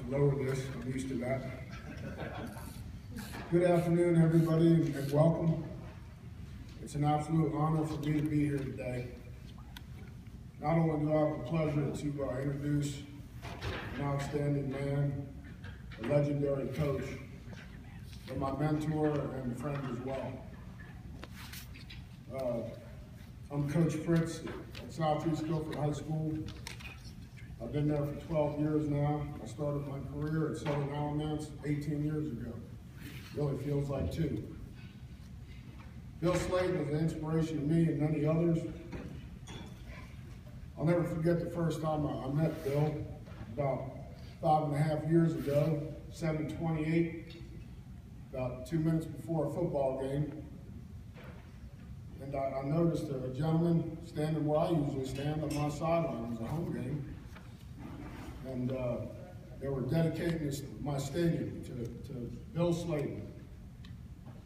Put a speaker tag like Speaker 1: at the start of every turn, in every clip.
Speaker 1: lower this, I'm used to that. Good afternoon, everybody, and welcome. It's an absolute honor for me to be here today. Not only do I have the pleasure to introduce an outstanding man, a legendary coach, but my mentor and friend as well. I'm Coach Fritz at Southeast Guilford High School. I've been there for 12 years now. I started my career at Southern Alamance 18 years ago. Really feels like 2. Bill Slayton was an inspiration to me and many others. I'll never forget the first time I met Bill, about 5.5 years ago, 7:28, about 2 minutes before a football game. And I noticed a gentleman standing where I usually stand on my sideline. It was a home game. And they were dedicating my stadium to Bill Slayton.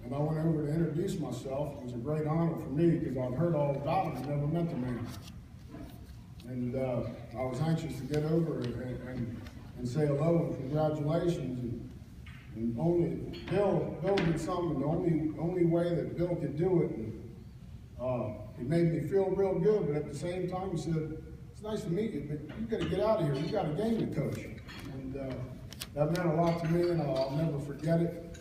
Speaker 1: And I went over to introduce myself. It was a great honor for me because I've heard all about him and never met the man. And I was anxious to get over and say hello and congratulations. And only Bill did something the only way that Bill could do it. And, it made me feel real good, but at the same time he said, "It's nice to meet you, but you got to get out of here. You got a game to coach." And that meant a lot to me, and I'll never forget it.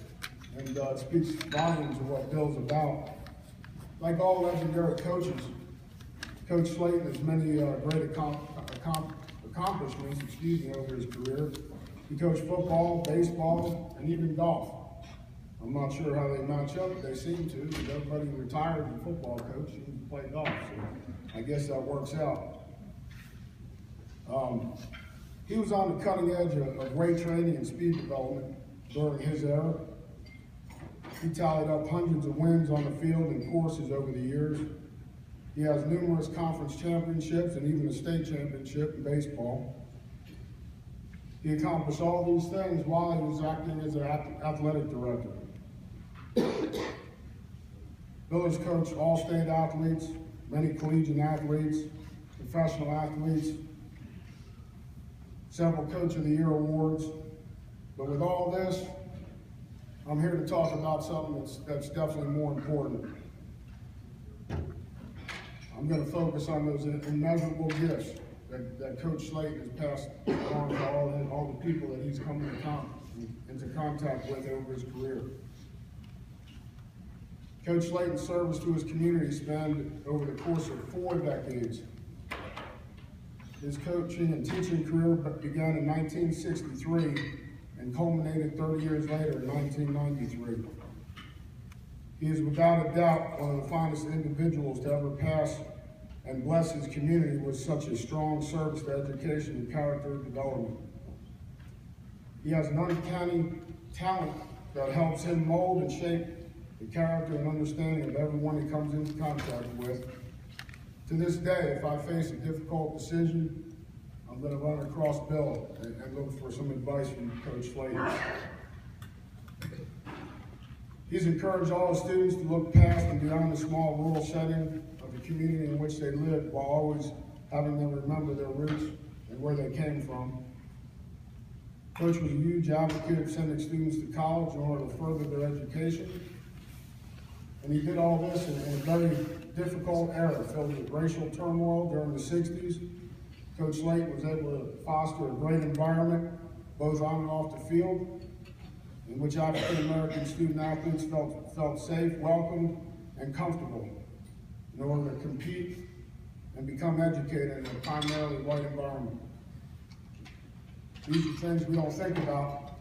Speaker 1: And it speaks volumes of what Bill's about. Like all legendary coaches, Coach Slayton has many great accomplishments, over his career. He coached football, baseball, and even golf. I'm not sure how they match up, but they seem to, because everybody retired as a football coach and play golf, so I guess that works out. He was on the cutting edge of weight training and speed development during his era. He tallied up hundreds of wins on the field and courses over the years. He has numerous conference championships and even a state championship in baseball. He accomplished all these things while he was acting as an athletic director. Bill has coached all-state athletes, many collegiate athletes, professional athletes, several Coach of the Year awards. But with all this, I'm here to talk about something that's definitely more important. I'm going to focus on those immeasurable gifts that Coach Slayton has passed on to all the people that he's come into contact with over his career. Coach Slayton's service to his community spanned over the course of 4 decades. His coaching and teaching career began in 1963 and culminated 30 years later in 1993. He is without a doubt one of the finest individuals to ever pass and bless his community with such a strong service to education and character development. He has an uncanny talent that helps him mold and shape the character and understanding of everyone he comes into contact with. To this day, if I face a difficult decision, I'm going to run across Bill and look for some advice from Coach Slayton. He's encouraged all his students to look past and beyond the small rural setting of the community in which they live, while always having them remember their roots and where they came from. Coach was a huge advocate of sending students to college in order to further their education. And he did all this in a very difficult era filled with racial turmoil during the 60s. Coach Slayton was able to foster a great environment, both on and off the field, in which African American student athletes felt safe, welcomed, and comfortable in order to compete and become educated in a primarily white environment. These are things we don't think about.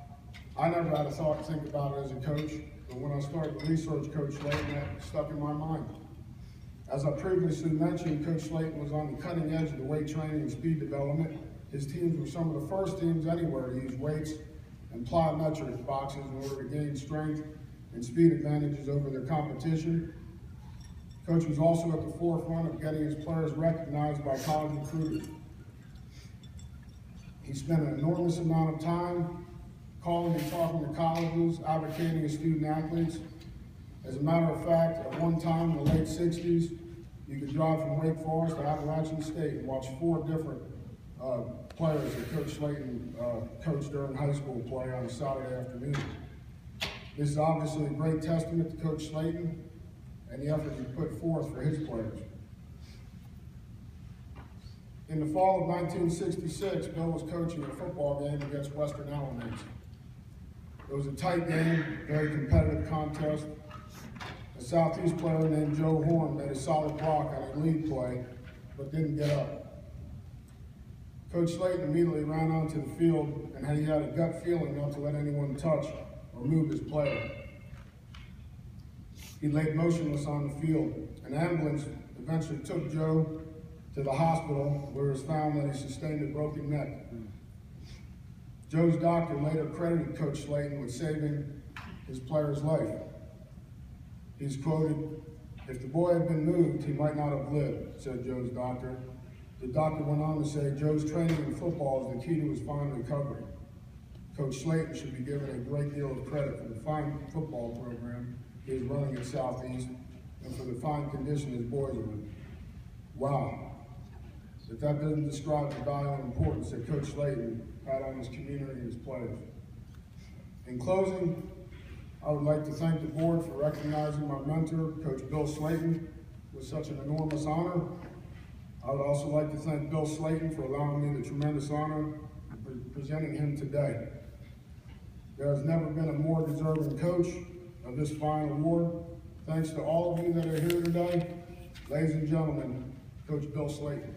Speaker 1: I never had a thought to think about it as a coach, but when I started to research Coach Slayton, that stuck in my mind. As I previously mentioned, Coach Slayton was on the cutting edge of the weight training and speed development. His teams were some of the first teams anywhere to use weights and plyometric boxes in order to gain strength and speed advantages over their competition. Coach was also at the forefront of getting his players recognized by college recruiters. He spent an enormous amount of time calling and talking to colleges, advocating as student athletes. As a matter of fact, at one time in the late 60s, you could drive from Wake Forest to Appalachian State and watch 4 different players that Coach Slayton coached during high school play on a Saturday afternoon. This is obviously a great testament to Coach Slayton and the effort he put forth for his players. In the fall of 1966, Bill was coaching a football game against Western Alamance. It was a tight game, very competitive contest. A Southeast player named Joe Horn made a solid block on a lead play, but didn't get up. Coach Slayton immediately ran onto the field, and he had a gut feeling not to let anyone touch or move his player. He laid motionless on the field. An ambulance eventually took Joe to the hospital, where it was found that he sustained a broken neck. Joe's doctor later credited Coach Slayton with saving his player's life. He's quoted, "If the boy had been moved, he might not have lived," said Joe's doctor. The doctor went on to say, "Joe's training in football is the key to his fine recovery." Coach Slayton should be given a great deal of credit for the fine football program he is running at Southeast and for the fine condition his boys are in. Wow. If that doesn't describe the value and importance that Coach Slayton had on his community and his players. In closing, I would like to thank the board for recognizing my mentor, Coach Bill Slayton, with such an enormous honor. I would also like to thank Bill Slayton for allowing me the tremendous honor of presenting him today. There has never been a more deserving coach of this fine award. Thanks to all of you that are here today. Ladies and gentlemen, Coach Bill Slayton.